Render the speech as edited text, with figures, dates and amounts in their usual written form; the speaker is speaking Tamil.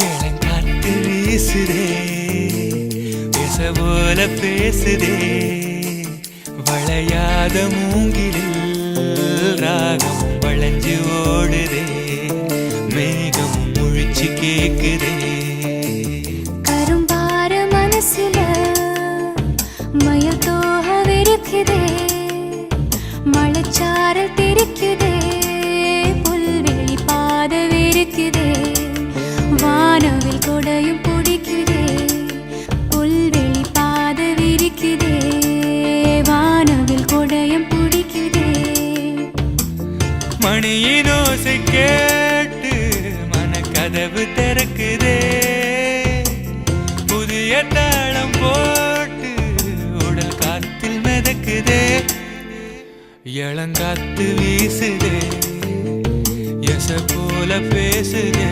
இளங்காத்து வீசுதே பேச போல பேசுதே வளையாத மூங்கிலில் ராகம் வளைஞ்சு ஓடுதே மேகம் முழிச்சு கேக்குதே கரும்பார மனசுல மயத்தோக விரிக்குதே மழைச்சாரல் தெரிக்குதே புல்வெளி பாத விரிக்குதே வானவில் கொடையும் பிடிக்குதே புல்வெளி பாத விரிக்குதே வானவில் கொடையும் பிடிக்குதே மணியின் ஓசை கேட்டு மனக்கதவு திறக்குதே புதிய தாளம் போட்டு உடல் காத்தில் மிதக்குதே இளங்காத்து வீசுதே எச போல பேசுதே